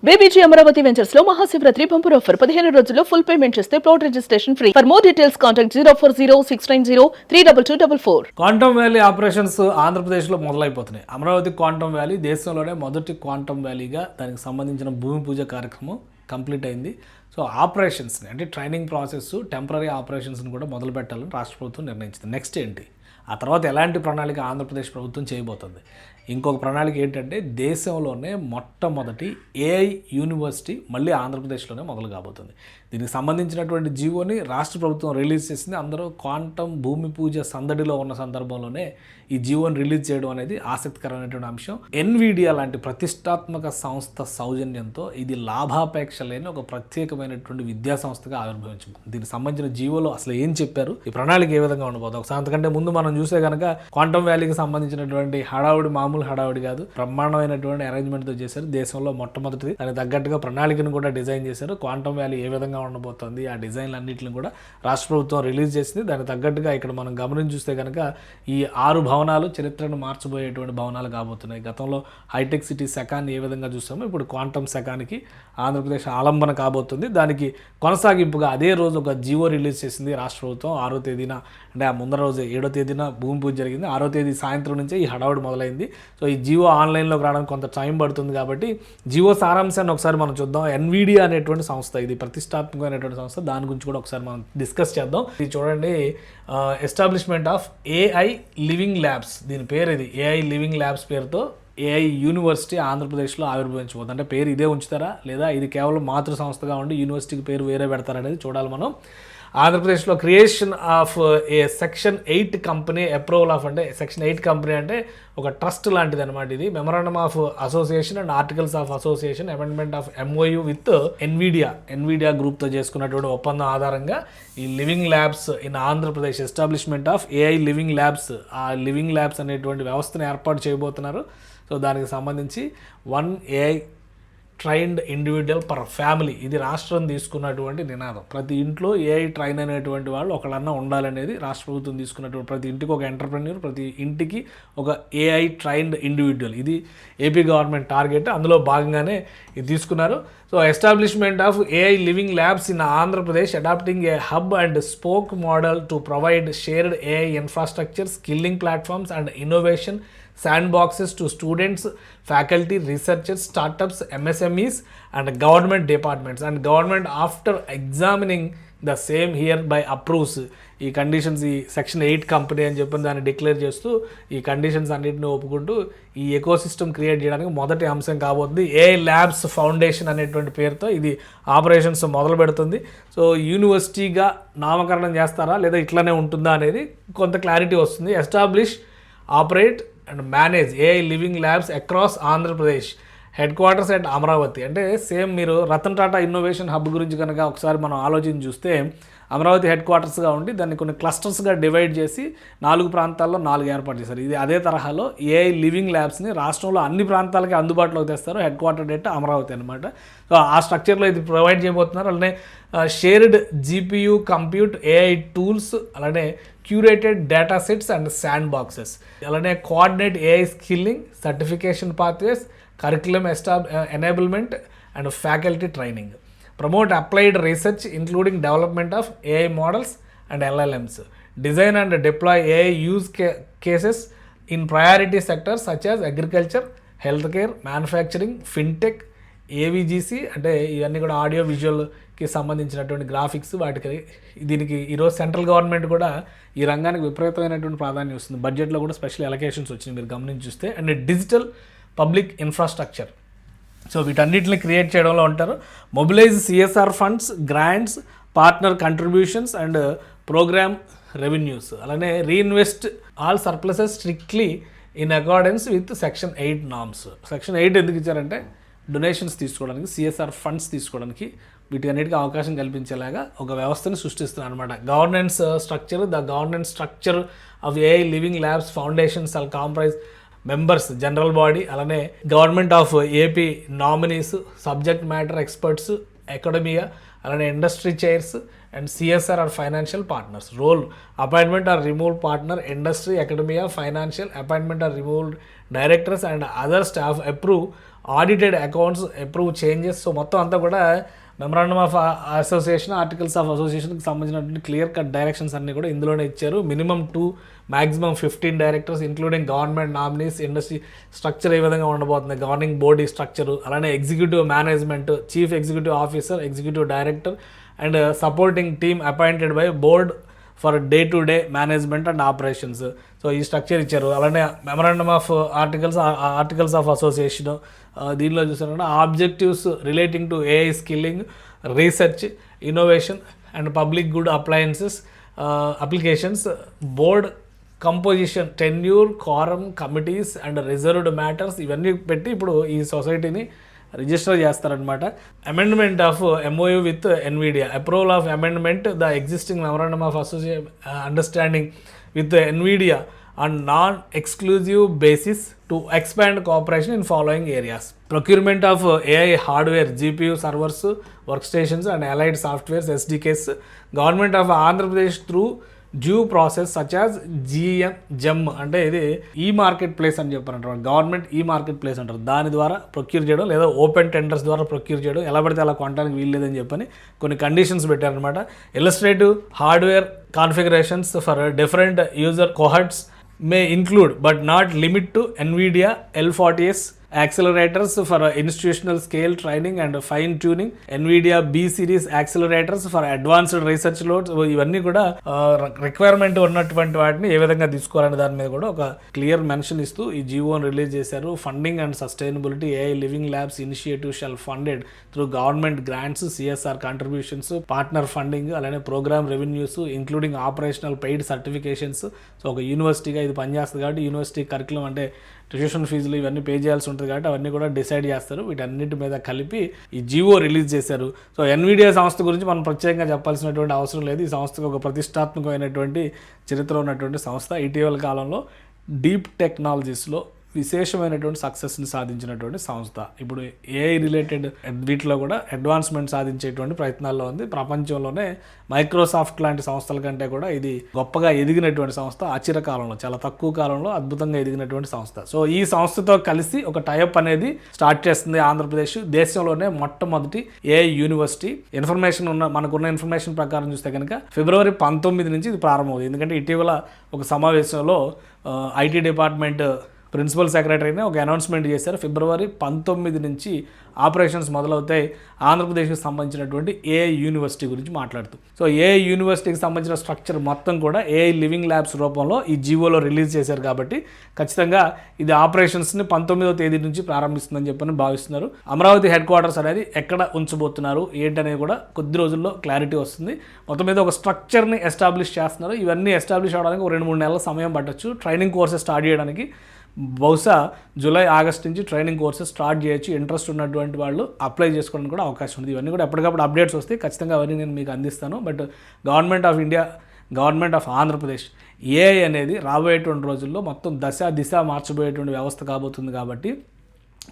BBG Amaravati ventures లో Mahashivratri bumper offer 15 రోజుల్లో full payment చేస్తే plot registration free. For more details contact 04069032244. Quantum valley operations ఆంధ్రప్రదేశ్లో మొదలైపోతున్నాయి. Amaravati quantum valley దేశంలోనే మొదటి క్వాంటమ్ వ్యాలీగా దానికి సంబంధించిన భూమి పూజ కార్యక్రమం కంప్లీట్ అయింది. సో ఆపరేషన్స్ని అంటే ట్రైనింగ్ ప్రాసెస్, టెంపరీ ఆపరేషన్స్ని కూడా మొదలు పెట్టాలని రాష్ట్ర ప్రభుత్వం నిర్ణయించింది. నెక్స్ట్ ఏంటి, ఆ తర్వాత ఎలాంటి ప్రణాళిక ఆంధ్రప్రదేశ్ ప్రభుత్వం చేయబోతుంది? ఇంకొక ప్రణాళిక ఏంటంటే దేశంలోనే మొట్టమొదటి ఏఐ యూనివర్సిటీ మళ్ళీ ఆంధ్రప్రదేశ్లోనే మొదలు కాబోతుంది. దీనికి సంబంధించినటువంటి జీవోని రాష్ట్ర ప్రభుత్వం రిలీజ్ చేసింది. అందరూ క్వాంటమ్ భూమి పూజ సందడిలో ఉన్న సందర్భంలోనే ఈ జీవోని రిలీజ్ చేయడం అనేది ఆసక్తికరమైనటువంటి అంశం. ఎన్విడియా లాంటి ప్రతిష్టాత్మక సంస్థ సౌజన్యంతో ఇది లాభాపేక్ష లేని ఒక ప్రత్యేకమైనటువంటి విద్యా సంస్థగా ఆవిర్భవించింది. దీనికి సంబంధించిన జీవోలో అసలు ఏం చెప్పారు, ఈ ప్రణాళిక ఏ విధంగా ఉండబోతుంది? ఒకసారి అంతకంటే ముందు మనం చూసే కనుక క్వాంటమ్ వ్యాలీకి సంబంధించినటువంటి హడావుడి మామూలు హడావుడి కాదు, బ్రహ్మాండమైనటువంటి అరేంజ్మెంట్తో చేశారు. దేశంలో మొట్టమొదటిది. దానికి తగ్గట్టుగా ప్రణాళికను కూడా డిజైన్ చేశారు. క్వాంటమ్ వ్యాలీ ఏ విధంగా ఉండబోతుంది, ఆ డిజైన్లు అన్నింటిని కూడా రాష్ట్ర ప్రభుత్వం రిలీజ్ చేసింది. దానికి తగ్గట్టుగా ఇక్కడ మనం గమనించి చూస్తే కనుక ఈ 6 భవనాలు చరిత్రను మార్చబోయేటువంటి భవనాలు కాబోతున్నాయి. గతంలో హైటెక్ సిటీ శకాన్ని ఏ విధంగా చూస్తామో ఇప్పుడు క్వాంటమ్ శకానికి ఆంధ్రప్రదేశ్ ఆలంబన కాబోతుంది. దానికి కొనసాగింపుగా అదే రోజు ఒక జీవో రిలీజ్ చేసింది రాష్ట్ర ప్రభుత్వం. 6వ తేదీన, అంటే ఆ ముందర రోజు 7వ తేదీన భూమి పూజ జరిగింది. 6వ తేదీ సాయంత్రం నుంచే ఈ హడావుడి మొదలైంది. సో ఈ జీవో ఆన్లైన్లోకి రావడానికి కొంత టైం పడుతుంది కాబట్టి జీవో సారాంశాన్ని ఒకసారి మనం చూద్దాం. ఎన్విడియా అనేటువంటి సంస్థ, ఇది ప్రతిష్టాత్మకమైనటువంటి సంస్థ, దాని గురించి కూడా ఒకసారి మనం డిస్కస్ చేద్దాం. ఇది చూడండి, establishment of AI living labs, దీని పేరు ఇది. ఏఐ లివింగ్ ల్యాబ్స్ పేరుతో ఏఐ యూనివర్సిటీ ఆంధ్రప్రదేశ్లో ఆవిర్భవించబోతుంది. అంటే పేరు ఇదే ఉంచుతారా లేదా ఇది కేవలం మాతృ సంస్థగా ఉండి యూనివర్సిటీకి పేరు వేరే పెడతారనేది చూడాలి మనం. ఆంధ్రప్రదేశ్లో creation of A section 8 company approval of, అంటే సెక్షన్ 8 కంపెనీ అంటే ఒక ట్రస్ట్ లాంటిది అనమాట. ఇది memorandum of association and articles of association, amendment of MoU with Nvidia గ్రూప్తో చేసుకున్నటువంటి ఒప్పందం ఆధారంగా ఈ living labs in Andhra Pradesh, establishment of AI living labs, ఆ లివింగ్ ల్యాబ్స్ అనేటువంటి వ్యవస్థను ఏర్పాటు చేయబోతున్నారు. సో దానికి సంబంధించి 1 AI trained individual per family, ఇది రాష్ట్రం తీసుకున్నటువంటి నినాదం. ప్రతి ఇంట్లో ఏఐ ట్రైన్ అనేటువంటి వాళ్ళు ఒకళ్ళన్నా ఉండాలనేది రాష్ట్ర ప్రభుత్వం తీసుకున్నటువంటి. ప్రతి ఇంటికి ఒక ఎంటర్ప్రెన్యూర్, ప్రతి ఇంటికి ఒక ఏఐ ట్రైన్డ్ ఇండివిజువల్, ఇది ఏపీ గవర్నమెంట్ టార్గెట్. అందులో భాగంగానే ఇది తీసుకున్నారు. So establishment of AI living labs in Andhra Pradesh, adapting A hub and spoke model to provide shared AI infrastructure, skilling platforms and innovation sandboxes to students, faculty, researchers, startups, MSMEs and government departments, and government after examining the same hereby approves ఈ conditions, ఈ section 8 company అని చెప్పి దాన్ని declare చేస్తూ ఈ conditions అన్నింటినీ ఒప్పుకుంటూ ఈ ecosystem create చేయడానికి మొదటి అంశం కాబోతుంది. ఏఐ ల్యాబ్స్ ఫౌండేషన్ అనేటువంటి పేరుతో ఇది ఆపరేషన్స్ మొదలు పెడుతుంది. సో యూనివర్సిటీగా నామకరణం చేస్తారా లేదా ఇట్లానే ఉంటుందా అనేది కొంత క్లారిటీ వస్తుంది. Establish, operate and manage AI living labs across Andhra Pradesh, head quarters at Amaravati. అంటే సేమ్ మీరు రతన్ టాటా ఇన్నోవేషన్ హబ్ గురించి కనుక ఒకసారి మనం ఆలోచించి చూస్తే అమరావతి హెడ్ క్వార్టర్స్గా ఉండి దాన్ని కొన్ని క్లస్టర్స్గా డివైడ్ చేసి 4 ప్రాంతాల్లో 4 ఏర్పాటు చేశారు. ఇది అదే తరహాలో ఏఐ లివింగ్ ల్యాబ్స్ని రాష్ట్రంలో అన్ని ప్రాంతాలకి అందుబాటులోకి తెస్తారు. హెడ్ క్వార్టర్ డేట్ అమరావతి అనమాట. సో ఆ స్ట్రక్చర్లో ఇది ప్రొవైడ్ చేయబోతున్నారు. అలానే shared GPU compute, AI tools, అలానే curated data sets and sandboxes, అలానే coordinate AI skilling, certification pathways, curriculum enablement and faculty training, promote applied research including development of AI models and LLMs, design and deploy AI use cases in priority sectors such as agriculture, health care, manufacturing, fintech, AVGC అంటే ఇవన్నీ కూడా audio విజువల్కి సంబంధించినటువంటి graphics. వాటికి దీనికి ఈరోజు central government కూడా ఈ రంగానికి విపరీతమైనటువంటి ప్రాధాన్యం ఇస్తుంది. బడ్జెట్లో కూడా స్పెషల్ అలొకేషన్స్ వచ్చినాయి మీరు గమనించి చూస్తే. And digital public infrastructure, so వీటన్నిటిని క్రియేట్ చేయడంలో ఉంటారు. Mobilise CSR funds, grants, partner contributions and programme revenues, అలానే reinvest all surpluses strictly in accordance with section 8 norms. Section 8 ఎందుకు ఇచ్చారంటే డొనేషన్స్ తీసుకోవడానికి, సిఎస్ఆర్ ఫండ్స్ తీసుకోవడానికి, వీటన్నిటికీ అవకాశం కల్పించేలాగా ఒక వ్యవస్థను సృష్టిస్తున్నారు అనమాట. Governance structure, the governance structure of AI living labs foundations all comprise members, general body, అలానే government of AP nominees, subject matter experts, academia, అలానే industry chairs and CSR or financial partners. Role appointment or remove partner, industry, academia, financial, appointment or remove directors and other staff, approve audited accounts, approve changes. So మొత్తం అంతా కూడా memorandum of association, articles of అసోసియేషన్కి సంబంధించినటువంటి clear cut directions అన్నీ కూడా ఇందులోనే ఇచ్చారు. Minimum 2 maximum 15 directors including government nominees, industry structure ఏ విధంగా ఉండబోతుంది, గవర్నింగ్ బాడీ స్ట్రక్చరు, అలానే executive management, chief executive officer, executive director and supporting team appointed by board for day to day management and operations. So ఈ structure ఇచ్చారు. అలానే memorandum of articles of association దీనిలో చూసారంటే objectives relating to AI skilling, research, innovation and public good applications, board composition, tenure, quorum, committees and reserved matters ఇవన్నీ పెట్టి ఇప్పుడు ఈ సొసైటీని రిజిస్టర్ చేస్తారనమాట. Amendment of MoU with Nvidia, approval of amendment the existing memorandum of understanding with Nvidia on non exclusive basis to expand cooperation in following areas. Procurement of AI hardware, GPU servers, work stations and allied softwares, ఎస్డికేస్. Government of Andhra Pradesh through due process such as gem అంటే ఇది ఈ market place అని చెప్పారంటారు. Government ఈ market place అంటారు. దాని ద్వారా procure చేయడం లేదా ఓపెన్ టెండర్స్ ద్వారా ప్రొక్యూర్ చేయడం, ఎలా పడితే అలా కొనడానికి వీల్లేదని చెప్పని కొన్ని కండిషన్స్ పెట్టారనమాట. Illustrative hardware configurations for different user cohorts may include but not limit to NVIDIA L40S accelerators for institutional scale training and fine tuning, NVIDIA B series accelerators for advanced research loads. ఇవన్నీ కూడా requirement ఉన్నటువంటి వాటిని ఏ విధంగా తీసుకోవాలనే దాని మీద కూడా ఒక క్లియర్ మెన్షన్ ఇస్తూ ఈ జీవోని రిలీజ్ చేశారు. Funding and sustainability AI living labs initiative shall funded through government grants, CSR contributions, partner funding, అలానే programme revenues including operational paid certifications. So ఒక యూనివర్సిటీగా ఇది పనిచేస్తుంది కాబట్టి యూనివర్సిటీ కరికులం అంటే ట్యూషన్ ఫీజులు ఇవన్నీ పే చేయాల్సి ఉంటుంది కాబట్టి అవన్నీ కూడా డిసైడ్ చేస్తారు. వీటన్నిటి మీద కలిపి ఈ జీవో రిలీజ్ చేశారు. సో ఎన్విడియా సంస్థ గురించి మనం ప్రత్యేకంగా చెప్పాల్సినటువంటి అవసరం లేదు. ఈ సంస్థకు ఒక ప్రతిష్టాత్మకమైనటువంటి చరిత్ర ఉన్నటువంటి సంస్థ. ఇటీవల కాలంలో డీప్ టెక్నాలజీస్లో విశేషమైనటువంటి సక్సెస్ని సాధించినటువంటి సంస్థ. ఇప్పుడు ఏఐ రిలేటెడ్ వీటిలో కూడా అడ్వాన్స్మెంట్ సాధించేటువంటి ప్రయత్నాల్లో ఉంది. ప్రపంచంలోనే మైక్రోసాఫ్ట్ లాంటి సంస్థల కంటే కూడా ఇది గొప్పగా ఎదిగినటువంటి సంస్థ. అచిర కాలంలో, చాలా తక్కువ కాలంలో అద్భుతంగా ఎదిగినటువంటి సంస్థ. సో ఈ సంస్థతో కలిసి ఒక టైఅప్ అనేది స్టార్ట్ చేస్తుంది ఆంధ్రప్రదేశ్. దేశంలోనే మొట్టమొదటి ఏఐ యూనివర్సిటీ. మనకున్న ఇన్ఫర్మేషన్ ప్రకారం చూస్తే కనుక ఫిబ్రవరి 19 నుంచి ఇది ప్రారంభమవుతుంది. ఎందుకంటే ఇటీవల ఒక సమావేశంలో ఐటీ డిపార్ట్మెంట్ ప్రిన్సిపల్ సెక్రటరీనే ఒక అనౌన్స్మెంట్ చేశారు. ఫిబ్రవరి 19 నుంచి ఆపరేషన్స్ మొదలవుతాయి ఆంధ్రప్రదేశ్కి సంబంధించినటువంటి ఏఐ యూనివర్సిటీ గురించి మాట్లాడుతూ. సో ఏఐ యూనివర్సిటీకి సంబంధించిన స్ట్రక్చర్ మొత్తం కూడా ఏఐ లివింగ్ ల్యాబ్స్ రూపంలో ఈ జీవోలో రిలీజ్ చేశారు కాబట్టి ఖచ్చితంగా ఇది ఆపరేషన్స్ని 19వ తేదీ నుంచి ప్రారంభిస్తుందని చెప్పని భావిస్తున్నారు. అమరావతి హెడ్ క్వార్టర్స్ అనేది ఎక్కడ ఉంచబోతున్నారు ఏంటనేది కూడా కొద్ది రోజుల్లో క్లారిటీ వస్తుంది. మొత్తం మీద ఒక స్ట్రక్చర్ని ఎస్టాబ్లిష్ చేస్తున్నారు. ఇవన్నీ ఎస్టాబ్లిష్ అవడానికి ఒక 2-3 నెలల సమయం పట్టచ్చు. ట్రైనింగ్ కోర్సెస్ స్టార్ట్ చేయడానికి బహుశా జూలై, ఆగస్ట్ నుంచి ట్రైనింగ్ కోర్సెస్ స్టార్ట్ చేయొచ్చు. ఇంట్రెస్ట్ ఉన్నటువంటి వాళ్ళు అప్లై చేసుకోవడానికి కూడా అవకాశం ఉంది. ఇవన్నీ కూడా ఎప్పటికప్పుడు అప్డేట్స్ వస్తాయి. ఖచ్చితంగా అవన్నీ నేను మీకు అందిస్తాను. But government of India, government of Andhra Pradesh AI అనేది రాబోయేటువంటి రోజుల్లో మొత్తం దిశ మార్చబోయేటువంటి వ్యవస్థ కాబోతుంది కాబట్టి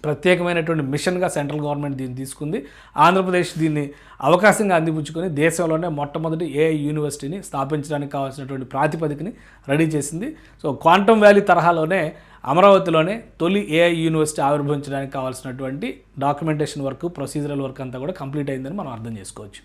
ప్రత్యేకమైనటువంటి మిషన్గా సెంట్రల్ గవర్నమెంట్ దీన్ని తీసుకుంది. ఆంధ్రప్రదేశ్ దీన్ని అవకాశంగా అందిపుచ్చుకొని దేశంలోనే మొట్టమొదటి ఏఐ యూనివర్సిటీని స్థాపించడానికి కావాల్సినటువంటి ప్రాతిపదికని రెడీ చేసింది. సో క్వాంటమ్ వ్యాలీ తరహాలోనే అమరావతిలోనే తొలి ఏఐ యూనివర్సిటీ ఆవిర్భవించడానికి కావాల్సినటువంటి డాక్యుమెంటేషన్ వర్క్, ప్రొసీజరల్ వర్క్ అంతా కూడా కంప్లీట్ అయిందని మనం అర్థం చేసుకోవచ్చు.